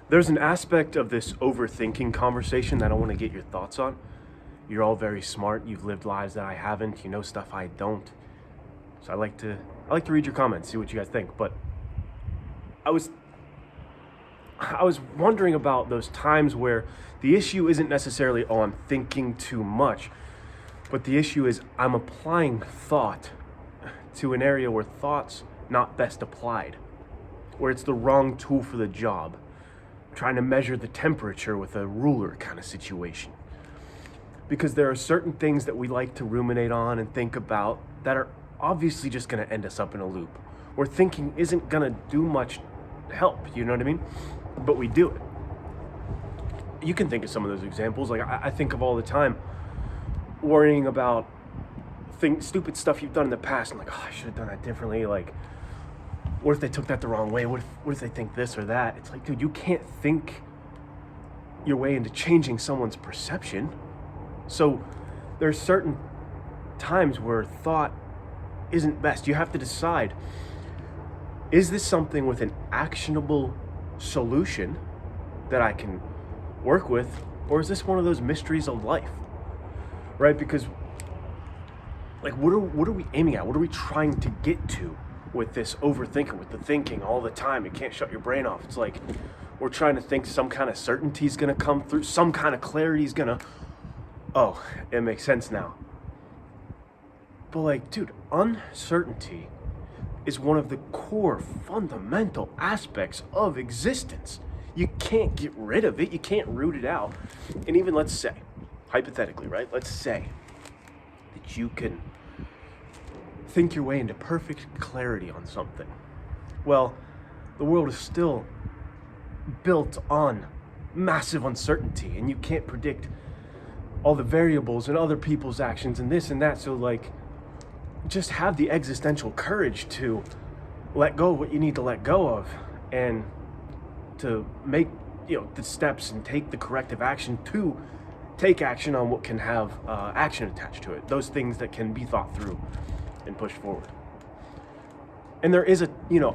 There's an aspect of this overthinking conversation that I want to get your thoughts on. You're all very smart. You've lived lives that I haven't. You know stuff I don't. So I like to read your comments, see what you guys think. But I was I was wondering about those times where the issue isn't necessarily, oh, I'm thinking too much, but the issue is I'm applying thought to an area where thought's not best applied, where it's the wrong tool for the job, trying to measure the temperature with a ruler kind of situation. Because there are certain things that we like to ruminate on and think about that are obviously just going to end us up in a loop, where thinking isn't going to do much help, you know what I mean? But we do it. You can think of some of those examples. Like I think of all the time worrying about stupid stuff you've done in the past. I'm like, oh, I should have done that differently. Like, what if they took that the wrong way? What if they think this or that? It's like, dude, you can't think your way into changing someone's perception. So there's certain times where thought isn't best. You have to decide, is this something with an actionable solution that I can work with, or is this one of those mysteries of life? Right? Because like what are we aiming at? What are we trying to get to with this overthinking, with the thinking all the time? You can't shut your brain off. It's like we're trying to think some kind of certainty is going to come through, some kind of clarity is going to, oh, it makes sense now. But like, dude, uncertainty is one of the core fundamental aspects of existence. You can't get rid of it. You can't root it out. And even let's say, hypothetically, right? Let's say that you can think your way into perfect clarity on something. Well, the world is still built on massive uncertainty, and you can't predict all the variables and other people's actions and this and that. So like, just have the existential courage to let go of what you need to let go of, and to make the steps and take the corrective action to take action on what can have action attached to it, those things that can be thought through and pushed forward. And there is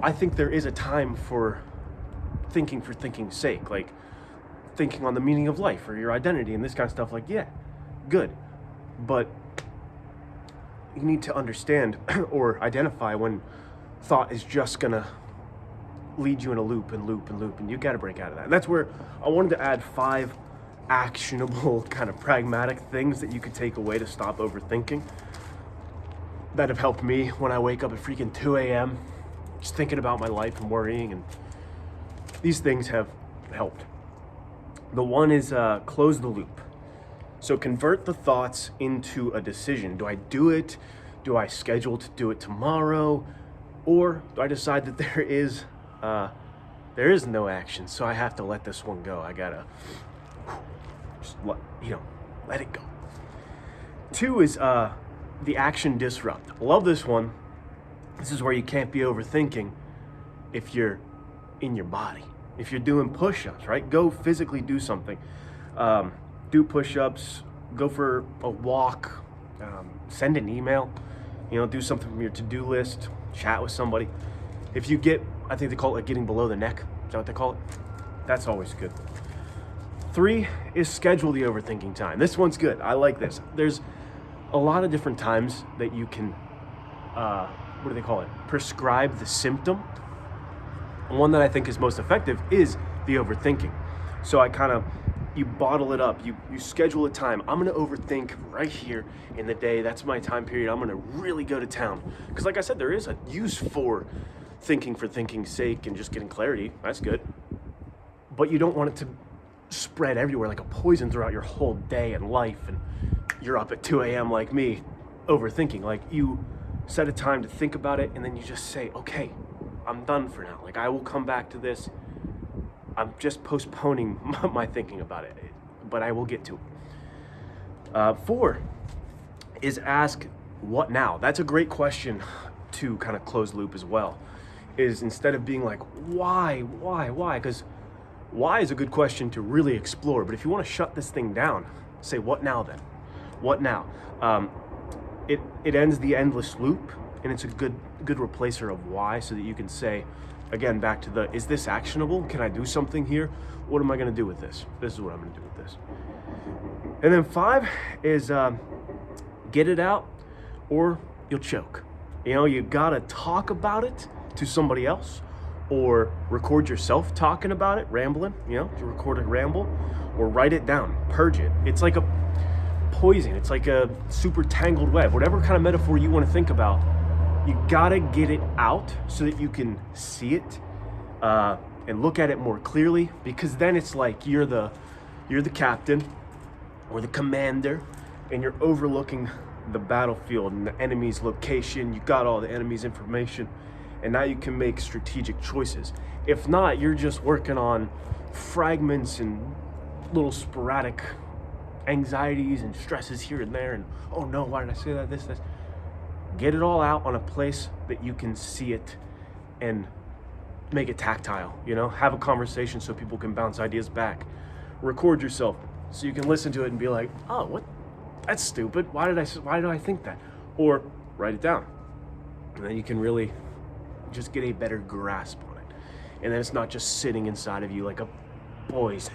I think there is a time for thinking's sake, like thinking on the meaning of life or your identity and this kind of stuff. Like, yeah, good, but you need to understand or identify when thought is just gonna lead you in a loop, and you got to break out of that. And that's where I wanted to add 5 actionable kind of pragmatic things that you could take away to stop overthinking, that have helped me when I wake up at freaking 2 a.m. just thinking about my life and worrying, and these things have helped. The one is close the loop. So convert the thoughts into a decision. Do I do it? Do I schedule to do it tomorrow? Or do I decide that there is no action, so I have to let this one go? I gotta just let it go. 2 is the action disrupt. I love this one. This is where you can't be overthinking if you're in your body. If you're doing push-ups, right? Go physically do something. Do push-ups, go for a walk, send an email, do something from your to-do list, chat with somebody. If you get, I think they call it getting below the neck. Is that what they call it? That's always good. 3 is schedule the overthinking time. This one's good. I like this. There's a lot of different times that you can, what do they call it? Prescribe the symptom. And one that I think is most effective is the overthinking. So you bottle it up. You schedule a time. I'm going to overthink right here in the day. That's my time period. I'm going to really go to town. Because like I said, there is a use for thinking for thinking's sake and just getting clarity. That's good. But you don't want it to spread everywhere like a poison throughout your whole day and life, and you're up at 2 a.m. like me, overthinking. Like, you set a time to think about it, and then you just say, okay, I'm done for now. Like, I will come back to this. I'm just postponing my thinking about it, but I will get to it. 4 is ask, what now? That's a great question to kind of close loop as well. Is instead of being like, why? Because why is a good question to really explore. But if you want to shut this thing down, say, what now then? What now? It ends the endless loop, and it's a good replacer of why, so that you can say, Again, back to the, is this actionable? Can I do something here? What am I gonna do with this? This is what I'm gonna do with this. And then 5 is get it out or you'll choke. You know, you gotta talk about it to somebody else, or record yourself talking about it, rambling, you know, to record a ramble, or write it down, purge it. It's like a poison, it's like a super tangled web. Whatever kind of metaphor you want to think about, you gotta get it out so that you can see it and look at it more clearly, because then it's like you're the captain or the commander, and you're overlooking the battlefield and the enemy's location. You got all the enemy's information, and now you can make strategic choices. If not, you're just working on fragments and little sporadic anxieties and stresses here and there, and oh no, why did I say that, this. Get it all out on a place that you can see it and make it tactile, you know? Have a conversation so people can bounce ideas back. Record yourself so you can listen to it and be like, oh, what? That's stupid. Why did I think that? Or write it down. And then you can really just get a better grasp on it. And then it's not just sitting inside of you like a poison.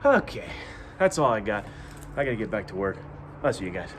Okay, that's all I got. I gotta get back to work. I'll see you guys.